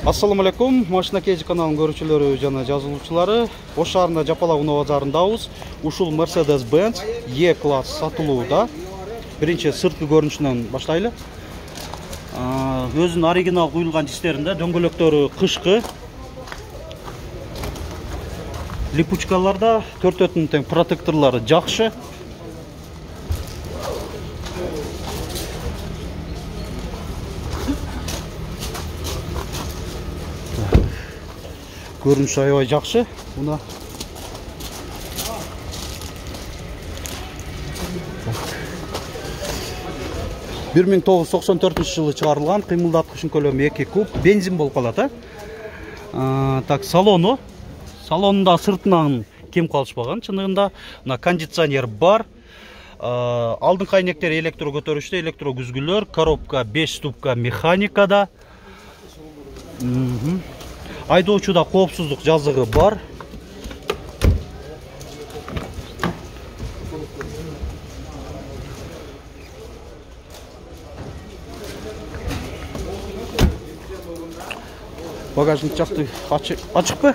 Assalamu alaikum, Машина Кейджи каналының көрүүчүлөрү жана жазылуучулары. Ош шаарында Жапалак унаа базарындабыз. Ушул Mercedes-Benz E-класс сатылууда. Биринчи сырткы көрүнүшүнөн баштайлы. Өзүнүн оригинал куюлган жистеринде дөңгөлөктөрү кышкы. Липучкаларда 4 тең протекторлору жакшы. Görünüş aябай жакшы. Мына 1994 жылы чыгарылган, кыймылдаткычын көлөмү 2 куб, бензин болуп калат. Так, салону. Салонунда сыртынан кем калышпаган. Чыныгында мына кондиционер бар. Алдыңкы айнектер электро көтөрүштө, электро күзгүлөр, коробка 5 ступка механикада. Айдоочуда коопсуздук жазыгы бар. Багажник жакты ачыкпы?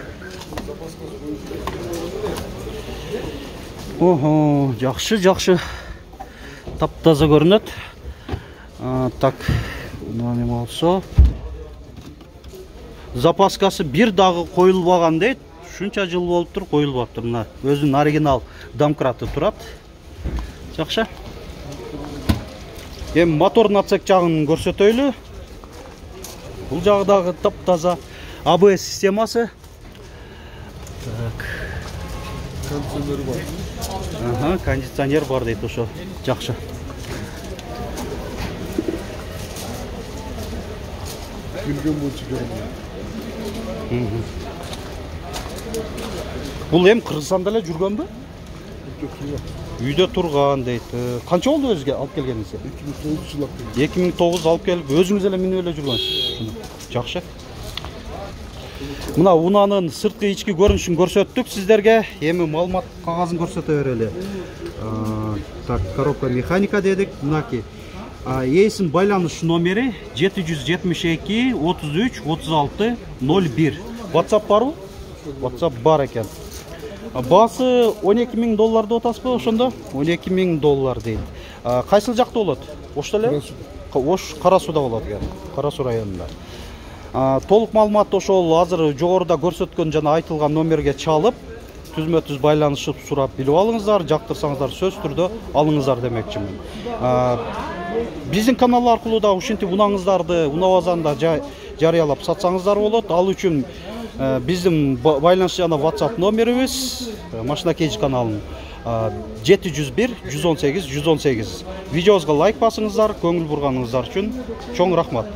Ого, жакшы. Таптаза көрүнөт. Так, мына неме болсо. Запаскасы бир дагы коюлбаган дейт. Шунча жыл болуптур, коюлбаптыр. Мына өзүнүн оригинал домкраты турат. Жакшы. Эми мотордун отсек жагын көрсөтөйлү. Бул жагы дагы таптаза. ABS системасы. Так. Кондиционер бар. Кондиционер бар дейт, ошо. Жакшы. Билген болчу көрүнөт. Бул эми Кыргызстанда эле жүргөнбү? Үйдө турган дейт. Канча болду өзүгө алып келгениңизге? 2009 жыл алып келдим. 2009 алып келип, өзүңүз эле минип эле жүргөнсүз. Жакшы. Мына унаанын сырткы ички көрүнүшүн көрсөттүк сиздерге. Эми маалымат кагазын көрсөтө берели. Так, коробка механика дедик. Мынаки Эйсин байланыш номери 772 33 36 01. WhatsApp барбы? WhatsApp бар экен. Баасы $12,000 деп атасызбы ошондо? $12,000 дейт. Кайсыл жакта болот? Ошто эле? Ош Кара сууда болот экен. Кара суу районунда. Толук маалыматты ошол азыр жогоруда көрсөткөн жана айтылган номерге чалып, түзмө-түз байланышып сурап билип алыңыздар, жактырсаңыздар сөз түрдө алыңыздар демекчимин. Биздин канал аркылуу да ушинтип унаңыздарды унаа базарында жарыялап сатсаңыздар болот. Ал үчүн биздин байланыш жана WhatsApp номерибиз Машина Кейджи каналынын 701 118 118. Видеобузга лайк басыңыздар, көңүл бурганыңыздар үчүн чоң рахмат.